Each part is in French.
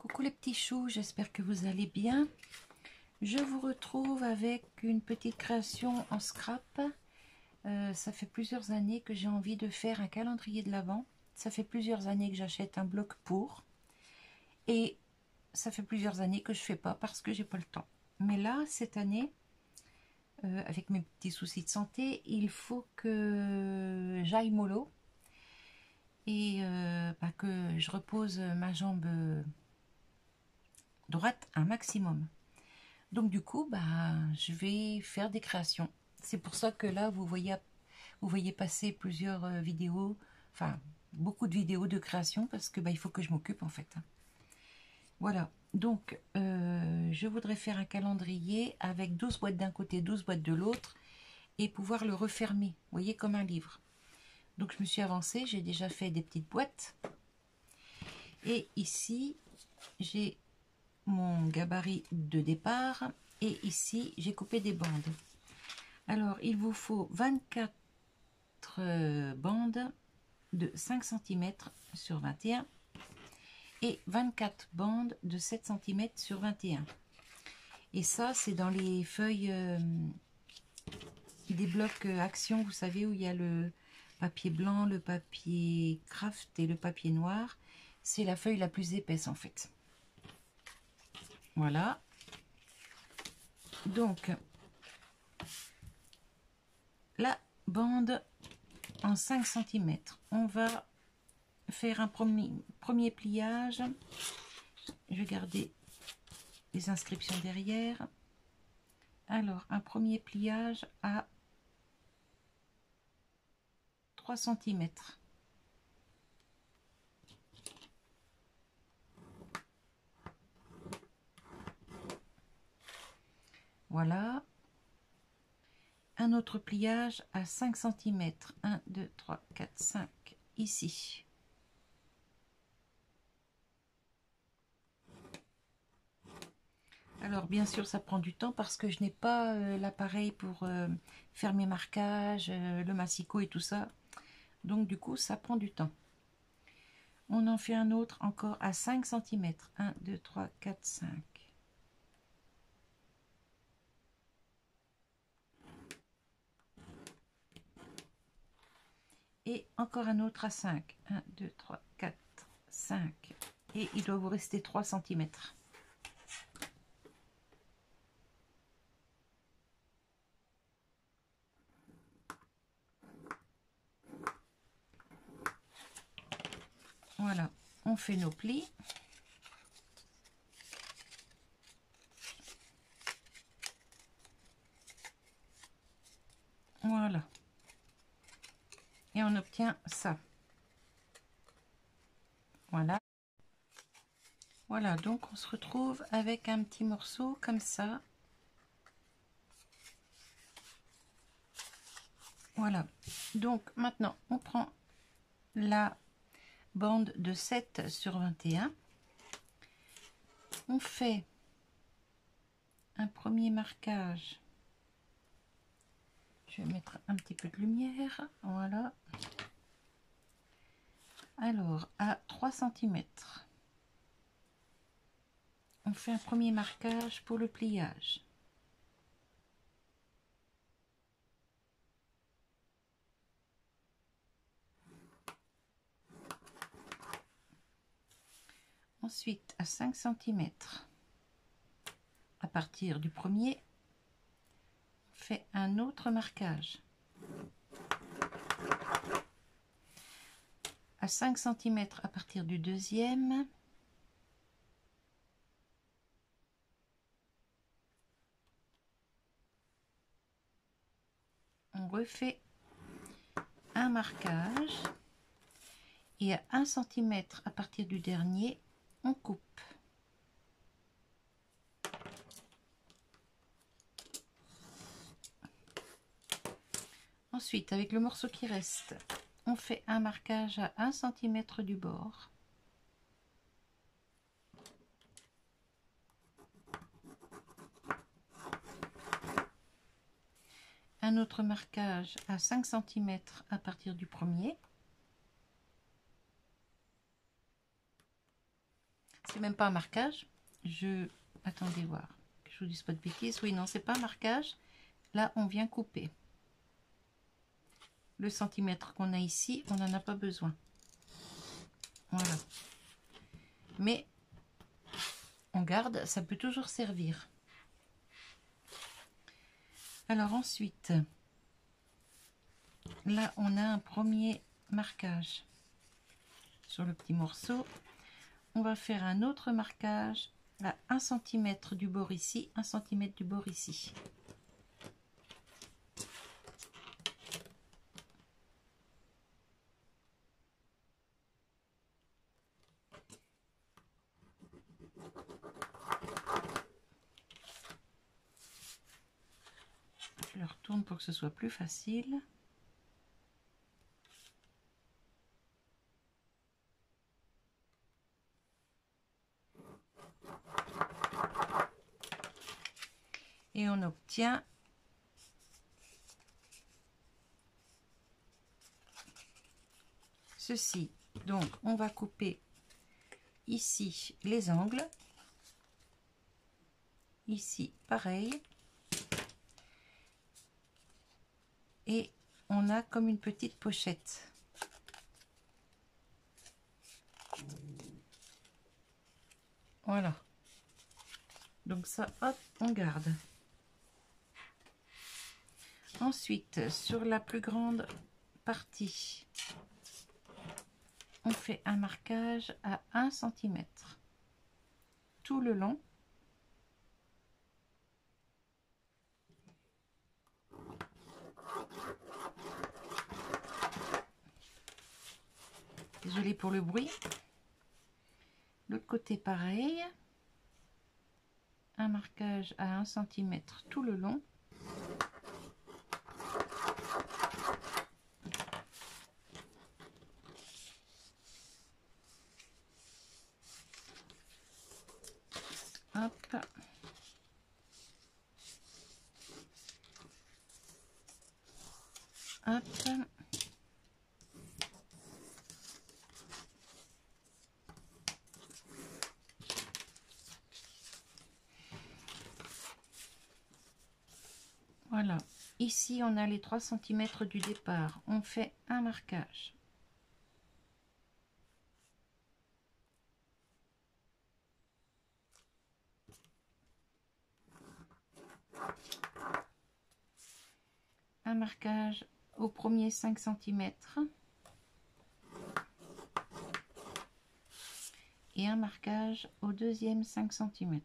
Coucou les petits choux, j'espère que vous allez bien. Je vous retrouve avec une petite création en scrap. Ça fait plusieurs années que j'ai envie de faire un calendrier de l'Avent. Ça fait plusieurs années que j'achète un bloc pour. Et ça fait plusieurs années que je ne fais pas parce que j'ai pas le temps. Mais là, cette année, avec mes petits soucis de santé, il faut que j'aille mollo. Et que je repose ma jambe droite un maximum. Donc du coup, je vais faire des créations. C'est pour ça que là, vous voyez passer plusieurs vidéos, enfin beaucoup de vidéos de création parce que il faut que je m'occupe en fait. Voilà, donc je voudrais faire un calendrier avec 12 boîtes d'un côté, 12 boîtes de l'autre et pouvoir le refermer, vous voyez, comme un livre. Donc je me suis avancée, j'ai déjà fait des petites boîtes. Et ici, j'ai mon gabarit de départ et ici j'ai coupé des bandes. Alors il vous faut 24 bandes de 5 cm sur 21 et 24 bandes de 7 cm sur 21. Et ça c'est dans les feuilles des blocs Action, vous savez, où il y a le papier blanc, le papier craft et le papier noir. C'est la feuille la plus épaisse en fait. Voilà. Donc, la bande en 5 cm. On va faire un premier pliage. Je vais garder les inscriptions derrière. Alors, un premier pliage à 3 cm. Voilà. Un autre pliage à 5 cm. 1, 2, 3, 4, 5. Ici. Alors, bien sûr, ça prend du temps parce que je n'ai pas l'appareil pour faire mes marquages, le massicot et tout ça. Donc, du coup, ça prend du temps. On en fait un autre encore à 5 cm. 1, 2, 3, 4, 5. Et encore un autre à 5. 1, 2, 3, 4, 5. Et il doit vous rester 3 cm. Voilà, on fait nos plis. Voilà. Et on obtient ça. Voilà. Voilà, donc on se retrouve avec un petit morceau comme ça. Voilà. Donc maintenant, on prend la bande de 7 sur 21. On fait un premier marquage. Je vais mettre un petit peu de lumière. Voilà. Alors, à 3 cm, on fait un premier marquage pour le pliage. Ensuite, à 5 cm, à partir du premier, on fait un autre marquage. À 5 cm, à partir du deuxième, on refait un marquage. Et à 1 cm à partir du dernier, on coupe. Ensuite, avec le morceau qui reste, on fait un marquage à 1 cm du bord. Un autre marquage à 5 cm à partir du premier. C'est même pas un marquage. Attendez voir. Que je vous dise pas de bêtises. Oui, non, c'est pas un marquage. Là, on vient couper. Le centimètre qu'on a ici, on n'en a pas besoin. Voilà. Mais on garde, ça peut toujours servir. Alors ensuite, là, on a un premier marquage sur le petit morceau. On va faire un autre marquage à 1 cm du bord ici, 1 cm du bord ici. Je le retourne pour que ce soit plus facile. Et on obtient ceci. Donc on va couper ici les angles, ici pareil, et on a comme une petite pochette. Voilà, donc ça, hop, on garde. Ensuite, sur la plus grande partie, on fait un marquage à 1 cm tout le long. Désolée pour le bruit. L'autre côté pareil, un marquage à 1 cm tout le long. Hop. Hop. Voilà, ici on a les 3 cm du départ, on fait un marquage. Un marquage au premier 5 cm et un marquage au deuxième 5 cm.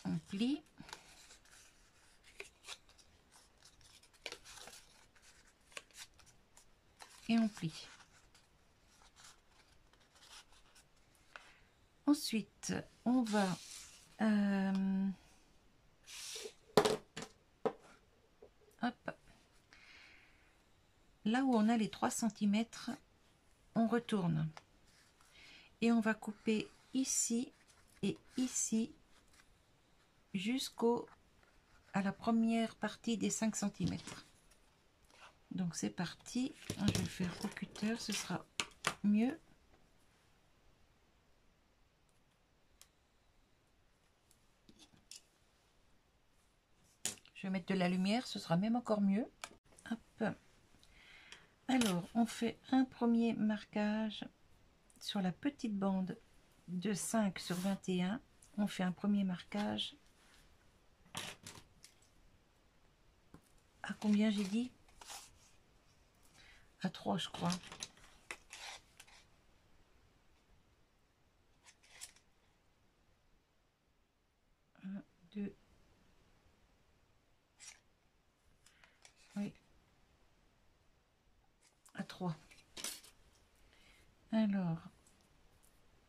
On plie. Et on plie. Ensuite, on va hop, là où on a les 3 cm, on retourne et on va couper ici et ici à la première partie des 5 cm. Donc c'est parti, je vais le faire au cutter, ce sera mieux. Je vais mettre de la lumière, ce sera même encore mieux. Hop. Alors on fait un premier marquage sur la petite bande de 5 sur 21. On fait un premier marquage à combien j'ai dit? À 3 je crois. Un, deux. Oui. À 3. Alors,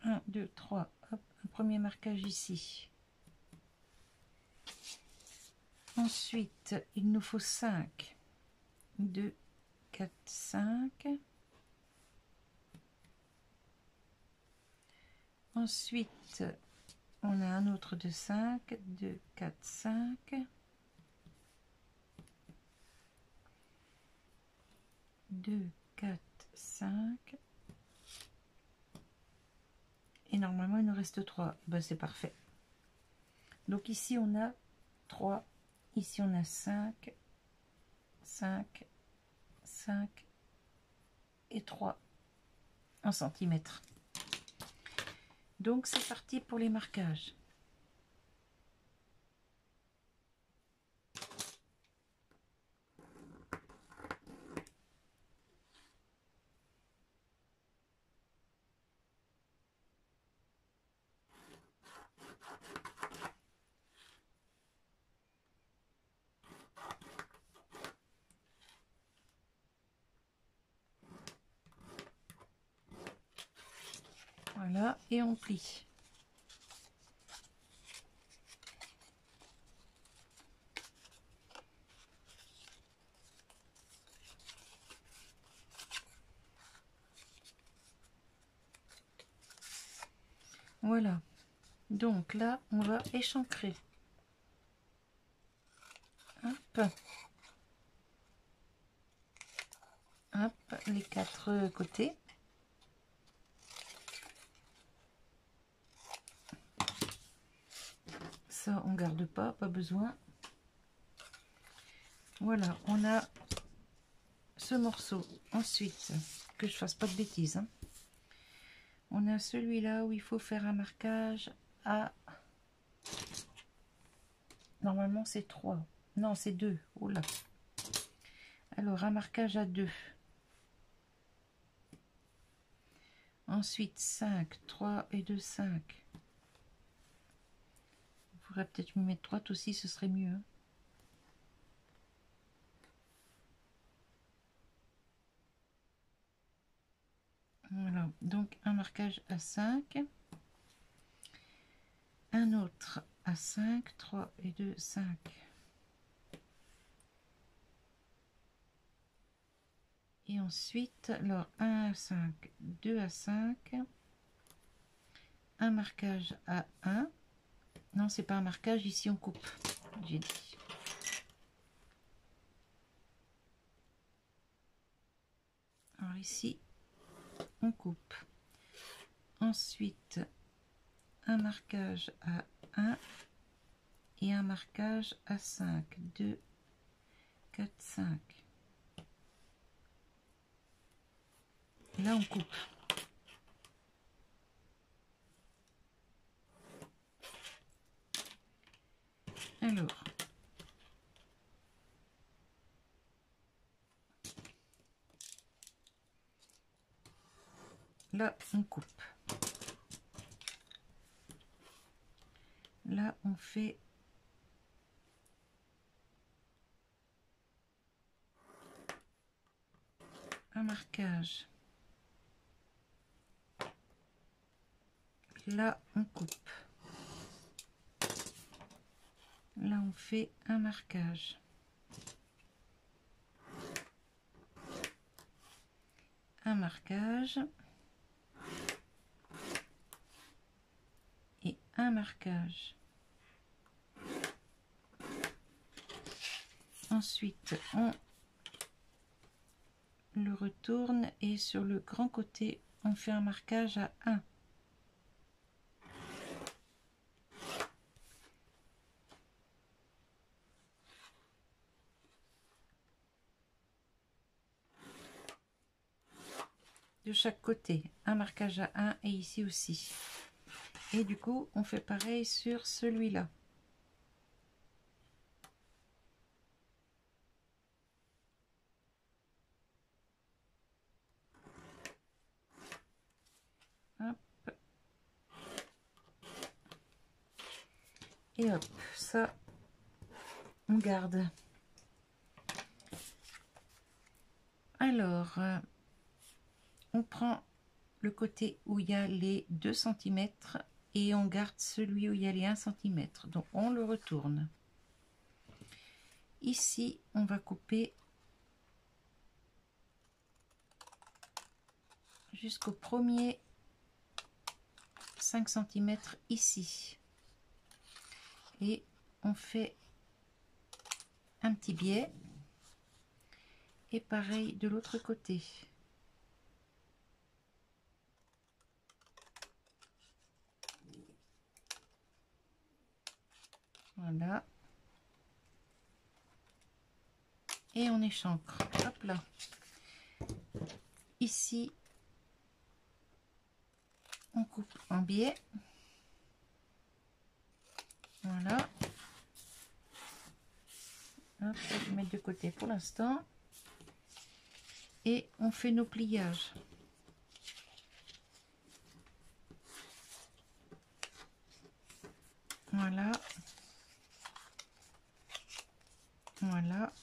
1, 2, 3. Hop, un premier marquage ici. Ensuite, il nous faut 5. 2, 4, 5. Ensuite, on a un autre de 5. 2, 4, 5. 2, 4, 5. Et normalement, il nous reste 3. Ben, c'est parfait. Donc ici, on a 3. Ici, on a 5, 5, 5 et 3 en centimètres. Donc, c'est parti pour les marquages. Voilà, et on plie. Voilà. Donc là, on va échancrer. Hop. Hop, les 4 côtés. Ça, on garde pas besoin. Voilà, on a ce morceau. Ensuite, que je fasse pas de bêtises, hein. On a celui-là où il faut faire un marquage à... Normalement, c'est 3. Non, c'est 2. Oula. Alors, un marquage à 2. Ensuite, 5. 3 et 2, 5. Il faudrait peut-être me mettre 3 aussi, ce serait mieux, hein. Voilà, donc un marquage à 5. Un autre à 5. 3 et 2, 5. Et ensuite, alors 1 à 5, 2 à 5, un marquage à 1. Non, c'est pas un marquage, ici on coupe, j'ai dit. Alors ici, on coupe. Ensuite, un marquage à 1 et un marquage à 5. 2, 4, 5. Là, on coupe. Alors, là, on coupe. Là, on fait un marquage. Là, on coupe. Là, on fait un marquage. Un marquage. Et un marquage. Ensuite, on le retourne et sur le grand côté, on fait un marquage à 1. De chaque côté, un marquage à 1 et ici aussi. Et du coup, on fait pareil sur celui-là. Hop. Et hop, ça, on garde. Alors, on prend le côté où il y a les 2 cm et on garde celui où il y a les 1 cm. Donc, on le retourne. Ici, on va couper jusqu'au premier 5 cm ici. Et on fait un petit biais. Et pareil de l'autre côté. Voilà. Et on échancre. Hop là. Ici, on coupe en biais. Voilà. Hop, je vais mettre de côté pour l'instant. Et on fait nos pliages. Voilà. Voilà.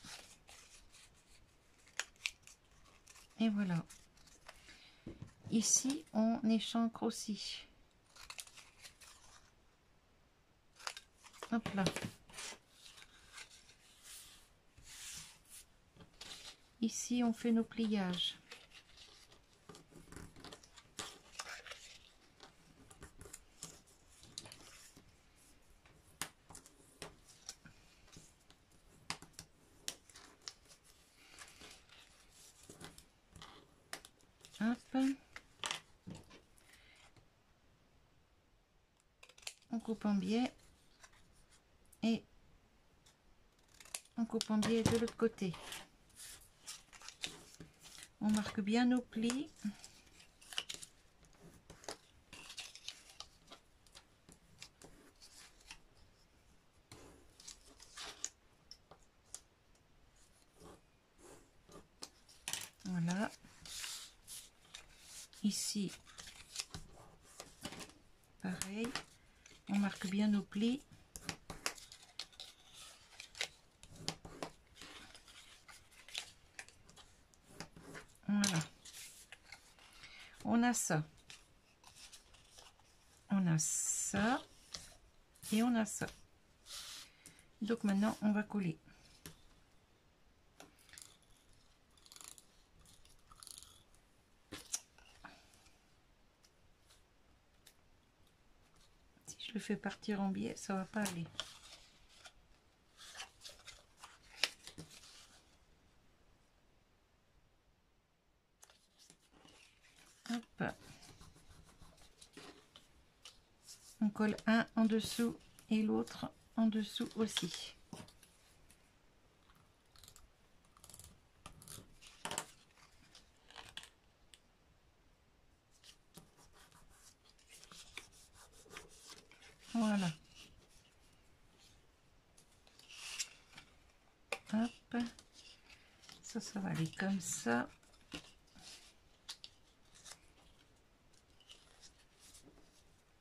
Et voilà. Ici, on échancre aussi. Hop là. Ici, on fait nos pliages. Hop. On coupe en biais. Et on coupe en biais de l'autre côté. On marque bien nos plis. Voilà. Ici, pareil. On marque bien nos plis. Voilà. On a ça. On a ça. Et on a ça. Donc maintenant, on va coller. Si je le fais partir en biais, ça va pas aller. Hop. On colle un en dessous et l'autre en dessous aussi. Voilà. Hop. Ça va aller comme ça.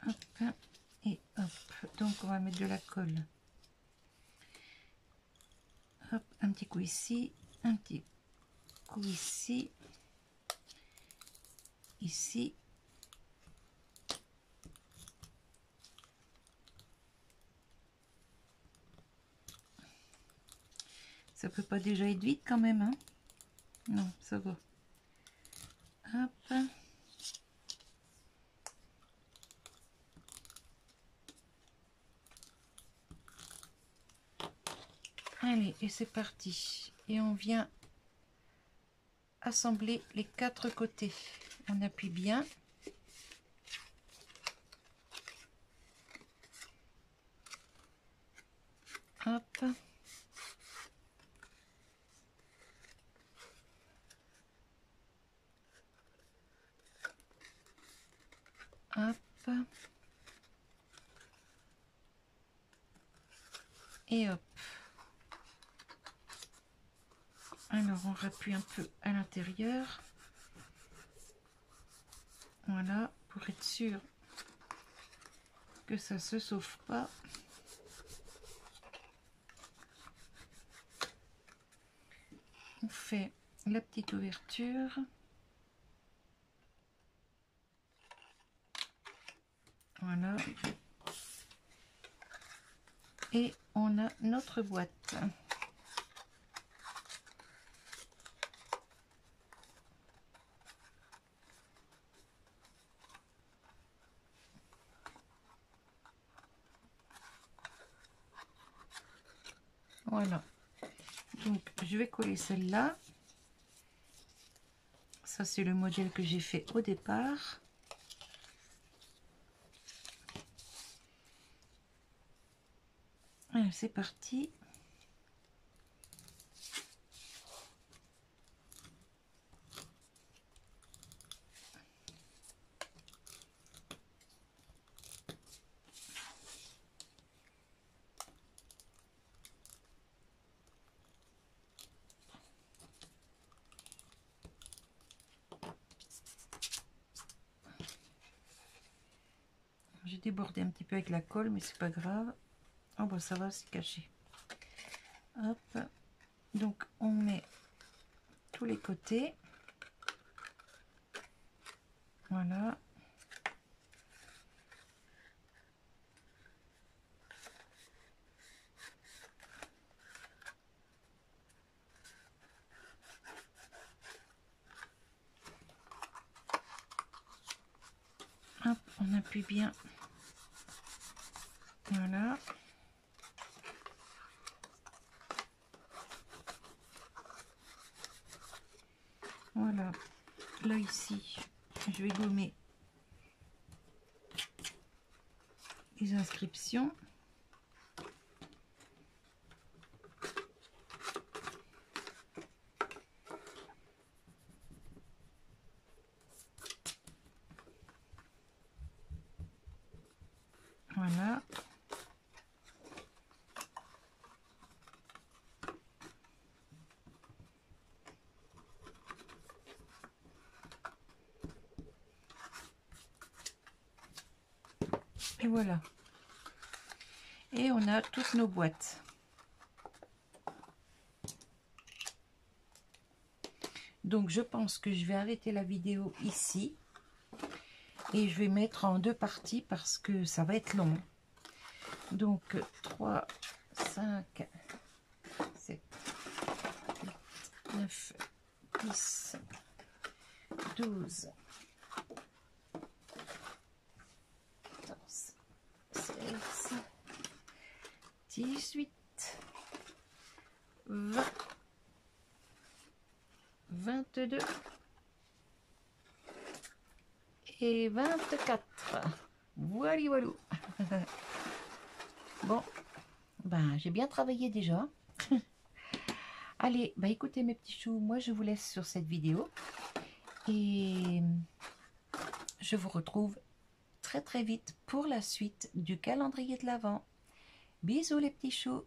Hop. Et hop. Donc on va mettre de la colle. Hop, un petit coup ici, un petit coup ici, ici. Ça peut pas déjà être vide quand même, hein? Non, ça va. Hop. Allez, et c'est parti. Et on vient assembler les quatre côtés. On appuie bien. Hop. Hop. Et hop. Alors on rappuie un peu à l'intérieur. Voilà, pour être sûr que ça se sauve pas. On fait la petite ouverture. Voilà. Et on a notre boîte. Voilà. Donc je vais coller celle-là. Ça, c'est le modèle que j'ai fait au départ. Allez, c'est parti. J'ai débordé un petit peu avec la colle, mais c'est pas grave. Oh bah ça va, c'est caché. Hop. Donc on met tous les côtés. Voilà. Hop, on appuie bien. Voilà. Voilà. Là ici, je vais gommer les inscriptions. Voilà. Et voilà. Et on a toutes nos boîtes. Donc je pense que je vais arrêter la vidéo ici. Et je vais mettre en deux parties parce que ça va être long. Donc 3, 5, 7, 8, 9, 10, 12, 14, 16, 18, 20, 22 et 24. Voilà, voilà. Bon, ben j'ai bien travaillé déjà. Allez, bah écoutez mes petits choux, moi je vous laisse sur cette vidéo. Et je vous retrouve très très vite pour la suite du calendrier de l'Avent. Bisous les petits choux.